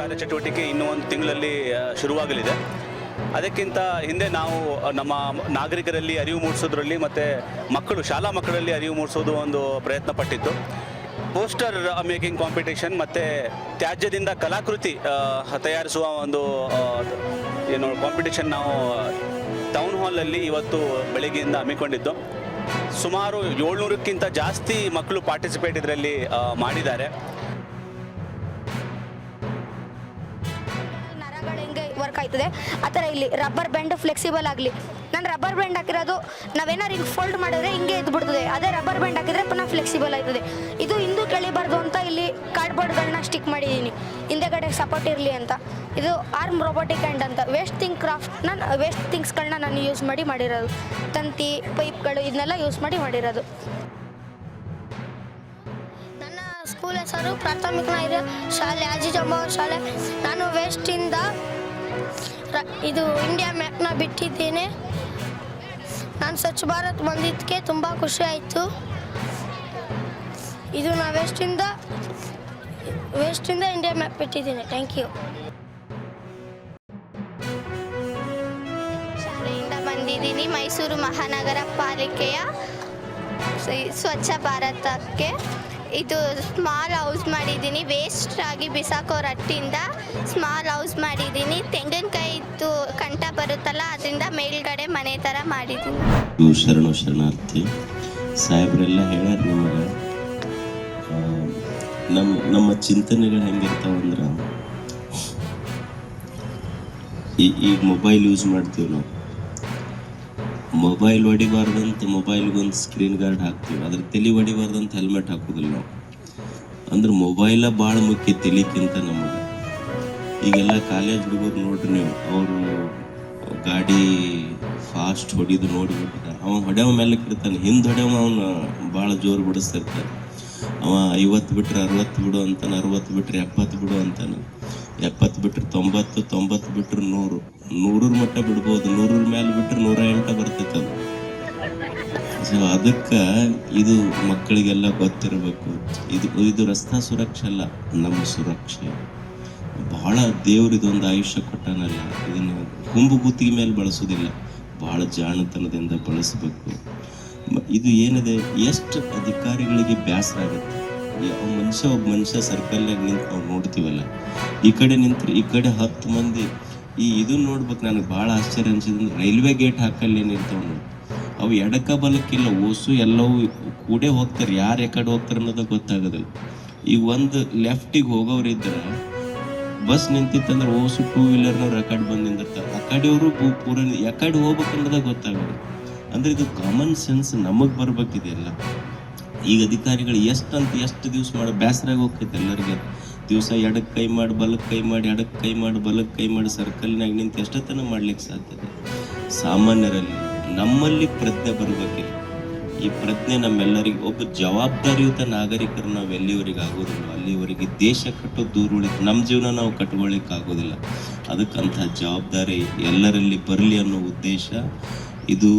ಕಾರ್ಯಚಟುವಟಿಕೆ ಇನ್ನೂ ಒಂದು ತಿಂಗಳಲ್ಲಿ ಶುರುವಾಗಲಿದೆ. ಅದಕ್ಕಿಂತ ಹಿಂದೆ ನಾವು ನಮ್ಮ ನಾಗರಿಕರಲ್ಲಿ ಅರಿವು ಮೂಡಿಸೋದ್ರಲ್ಲಿ ಮತ್ತು ಶಾಲಾ ಮಕ್ಕಳಲ್ಲಿ ಅರಿವು ಮೂಡಿಸೋದು ಒಂದು ಪ್ರಯತ್ನ ಪಟ್ಟಿತ್ತು. ಪೋಸ್ಟರ್ ಮೇಕಿಂಗ್ ಕಾಂಪಿಟೇಷನ್ ಮತ್ತು ತ್ಯಾಜ್ಯದಿಂದ ಕಲಾಕೃತಿ ತಯಾರಿಸುವ ಒಂದು ಕಾಂಪಿಟೇಷನ್ ನಾವು ಟೌನ್ ಹಾಲಲ್ಲಿ ಇವತ್ತು ಬೆಳಗ್ಗೆಯಿಂದ ಹಮ್ಮಿಕೊಂಡಿದ್ದು. ಸುಮಾರು 700ಕ್ಕಿಂತ ಜಾಸ್ತಿ ಮಕ್ಕಳು ಪಾರ್ಟಿಸಿಪೇಟ್ ಇದರಲ್ಲಿ ಮಾಡಿದ್ದಾರೆ. ನರಗಳು ಹೆಂಗೆ ವರ್ಕ್ ಆಯ್ತದೆ ಆ ಥರ ಇಲ್ಲಿ ರಬ್ಬರ್ ಬ್ಯಾಂಡ್ ಫ್ಲೆಕ್ಸಿಬಲ್ ಆಗಲಿ. ನಾನು ರಬ್ಬರ್ ಬ್ಯಾಂಡ್ ಹಾಕಿರೋದು ನಾವೇನಾರು ಹಿಂಗೆ ಫೋಲ್ಡ್ ಮಾಡಿದ್ರೆ ಹಿಂಗೆ ಎದ್ದು ಬಿಡ್ತದೆ. ಅದೇ ರಬ್ಬರ್ ಬ್ಯಾಂಡ್ ಹಾಕಿದ್ರೆ ಪುನಃ ಫ್ಲೆಕ್ಸಿಬಲ್ ಆಯ್ತದೆ. ಇದು ಹಿಂದೂ ಕೆಳಿಬಾರ್ದು ಅಂತ ಇಲ್ಲಿ ಕಾರ್ಡ್ಬೋರ್ಡ್ಗಳನ್ನ ಸ್ಟಿಕ್ ಮಾಡಿದ್ದೀನಿ ಹಿಂದೆಗಡೆ ಸಪೋರ್ಟ್ ಇರಲಿ ಅಂತ. ಇದು ಆರ್ಮ್ ರೋಬೋಟಿಕ್ ಹ್ಯಾಂಡ್ ಅಂತ ವೇಸ್ಟ್ ಥಿಂಗ್ಸ್ಗಳನ್ನ ನಾನು ಯೂಸ್ ಮಾಡಿರೋದು. ತಂತಿ ಪೈಪ್ಗಳು ಇದನ್ನೆಲ್ಲ ಯೂಸ್ ಮಾಡಿರೋದು. ನನ್ನ ಸ್ಕೂಲ್ ಹೆಸರು ಪ್ರಾಥಮಿಕ ಶಾಲೆ ಆಜಿಜಮ್ಮ ಶಾಲೆ. ನಾನು ವೇಸ್ಟಿಂದ ಇದು ಇಂಡಿಯಾ ಮ್ಯಾಪ್ನ ಬಿಟ್ಟಿದ್ದೇನೆ. ನಾನು ಸ್ವಚ್ಛ ಭಾರತ್ ಬಂದಿದ್ದಕ್ಕೆ ತುಂಬ ಖುಷಿ ಆಯಿತು. ಇದು ನಾ ವೇಸ್ಟಿಂದ ಇಂಡಿಯಾ ಮ್ಯಾಪ್ ಬಿಟ್ಟಿದ್ದೀನಿ. Thank you. ಶಾಲೆಯಿಂದ ಬಂದಿದ್ದೀನಿ ಮೈಸೂರು ಮಹಾನಗರ ಪಾಲಿಕೆಯ ಸ್ವಚ್ಛ ಭಾರತಕ್ಕೆ. ಇದು ಸ್ಮಾಲ್ ಹೌಸ್ ಮಾಡಿದ್ದೀನಿ. ವೇಸ್ಟ್ ಆಗಿ ಬಿಸಾಕೋ ರಟ್ಟಿಂದ ಸ್ಮಾಲ್ ಹೌಸ್ ಮಾಡಿದ್ದೀನಿ. ತೆಂಗಿನಕಾಯಿದು ಕಂಠ ಬರುತ್ತಲ್ಲ ಅದರಿಂದ ಮೇಲ್ಗಡೆ ಮನೆ ಥರ ಮಾಡಿದ್ದೀನಿ. ಶರಣಾರ್ಥಿ ಸಾಹೇಬ್ರೆಲ್ಲ ಹೇಳ್ಯಾರ ನಿಮಗೆ. ನಮ್ಮ ಚಿಂತನೆಗಳು ಹೆಂಗಿರ್ತಾವಂದ್ರೆ, ಈಗ ಮೊಬೈಲ್ ಯೂಸ್ ಮಾಡ್ತೀವಿ ನಾವು. ಮೊಬೈಲ್ ಹೊಡಿಬಾರ್ದಂತ ಮೊಬೈಲ್ಗೊಂದು ಸ್ಕ್ರೀನ್ ಗಾರ್ಡ್ ಹಾಕ್ತೀವಿ, ಅದ್ರ ತಲೆ ಹೊಡಿಬಾರ್ದಂತ ಹೆಲ್ಮೆಟ್ ಹಾಕೋದಿಲ್ಲ ನಾವು. ಅಂದ್ರೆ ಮೊಬೈಲ ಭಾಳ ಮುಖ್ಯ ತಲೆಕ್ಕಿಂತ ನಮಗೆ. ಈಗೆಲ್ಲ ಕಾಲೇಜ್ ಹುಡುಗರು ನೋಡ್ರಿ ನೀವು, ಅವರು ಗಾಡಿ ಫಾಸ್ಟ್ ಹೊಡಿದು ನೋಡಿಬಿಟ್ಟಿರ್ತಾರೆ. ಅವ ಹೊಡೆಯವ ಮೇಲೆ ಇರ್ತಾನೆ, ಹಿಂದೆ ಹೊಡೆಯವ ಅವನು ಭಾಳ ಜೋರು ಬಿಡಿಸ್ತಿರ್ತಾನೆ. ಅವ 50 ಬಿಟ್ರೆ 60 ಬಿಡು ಅಂತಾನೆ, 60 ಬಿಟ್ರೆ 70 ಬಿಡು ಅಂತಾನೆ, 70 ಬಿಟ್ರೆ 90, 90 ಬಿಟ್ರೆ 100, 100 ಮಟ್ಟ ಬಿಡ್ಬೋದು. 100 ಮೇಲೆ ಬಿಟ್ರೆ 108 ಬರ್ತೈತೆ ಅದು. ಸೊ ಅದಕ್ಕೆ ಇದು ಮಕ್ಕಳಿಗೆಲ್ಲ ಗೊತ್ತಿರಬೇಕು. ಇದು ರಸ್ತಾ ಸುರಕ್ಷೆ ಅಲ್ಲ, ನಮ್ಮ ಸುರಕ್ಷೆ. ಭಾಳ ದೇವ್ರು ಇದೊಂದು ಆಯುಷ್ಯ ಕೊಟ್ಟಾನಲ್ಲ, ಇದನ್ನು ಹುಂಬು ಗುತ್ತಿಗೆ ಮೇಲೆ ಬಳಸೋದಿಲ್ಲ, ಭಾಳ ಜಾಣತನದಿಂದ ಬಳಸಬೇಕು. ಇದು ಏನಿದೆ, ಎಷ್ಟು ಅಧಿಕಾರಿಗಳಿಗೆ ಬೇಸರ ಆಗುತ್ತೆ. ಒಬ್ಬ ಮನುಷ್ಯ ಸರ್ಕಲ್ನಾಗ ನಿಂತು ನಾವು ನೋಡ್ತೀವಲ್ಲ, ಈ ಕಡೆ ನಿಂತ್ರೆ ಈ ಕಡೆ 10 ಮಂದಿ ಇದನ್ನ ನೋಡ್ಬೇಕು. ನನಗೆ ಭಾಳ ಆಶ್ಚರ್ಯ ಅನ್ಸಿದ್ರೆ ರೈಲ್ವೆ ಗೇಟ್ ಹಾಕಲ್ಲಿ ಏನಿರ್ತಾವೆ ನೋಡಿ, ಅವು ಎಡಕ ಬಲಕ್ಕಿಲ್ಲ, ಓಸು ಎಲ್ಲವೂ ಕೂಡೇ ಹೋಗ್ತಾರೆ. ಯಾರು ಎಕಡೆ ಹೋಗ್ತಾರೆ ಅನ್ನೋದು ಗೊತ್ತಾಗೋದಿಲ್ಲ. ಈಗ ಒಂದು ಲೆಫ್ಟಿಗೆ ಹೋಗೋರಿದ್ರೆ ಬಸ್ ನಿಂತಿತ್ತಂದ್ರೆ ಓಸು 2 ವೀಲರ್ನವ್ರು ಆ ಕಡೆ ಬಂದು ನಿಂದಿರ್ತಾರೆ, ಆ ಕಡೆಯವರು ಪೂರ ಯಾಕಡೆ ಹೋಗ್ಬೇಕು ಅನ್ನೋದಾಗ ಗೊತ್ತಾಗೋದು. ಅಂದರೆ ಇದು ಕಾಮನ್ ಸೆನ್ಸ್ ನಮಗೆ ಬರ್ಬೇಕಿದೆಯಲ್ಲ. ಈಗ ಅಧಿಕಾರಿಗಳು ಎಷ್ಟು ದಿವಸ ಮಾಡಿ ಬೇಸರಾಗಿ ಹೋಗ್ತೈತೆ ಎಲ್ಲರಿಗೆ. ದಿವಸ ಎಡಕ್ಕೆ ಕೈ ಮಾಡಿ ಬಲಕ್ಕೆ ಕೈ ಮಾಡಿ, ಎಡಕ್ಕೆ ಕೈ ಮಾಡಿ ಬಲಕ್ಕೆ ಕೈ ಮಾಡಿ ಸರ್ಕಲ್ನಾಗ ನಿಂತು ಎಷ್ಟೊತ್ತನ ಮಾಡ್ಲಿಕ್ಕೆ ಸಾಧ್ಯತೆ. ಸಾಮಾನ್ಯರಲ್ಲಿ ನಮ್ಮಲ್ಲಿ ಪ್ರಜ್ಞೆ ಬರಬೇಕಿಲ್ಲ. ಈ ಪ್ರಜ್ಞೆ ನಮ್ಮೆಲ್ಲರಿಗೆ, ಒಬ್ಬ ಜವಾಬ್ದಾರಿಯುತ ನಾಗರಿಕರು ನಾವು ಎಲ್ಲಿವರೆಗೆ ಆಗೋದಿಲ್ಲ ಅಲ್ಲಿವರೆಗೆ ದೇಶ ಕಟ್ಟೋದು ದೂರ ಉಳಿತು, ನಮ್ಮ ಜೀವನ ನಾವು ಕಟ್ಕೊಳ್ಳಿಕ್ಕೆ ಆಗೋದಿಲ್ಲ. ಅದಕ್ಕಂಥ ಜವಾಬ್ದಾರಿ ಎಲ್ಲರಲ್ಲಿ ಬರಲಿ ಅನ್ನೋ ಉದ್ದೇಶ ಇದು.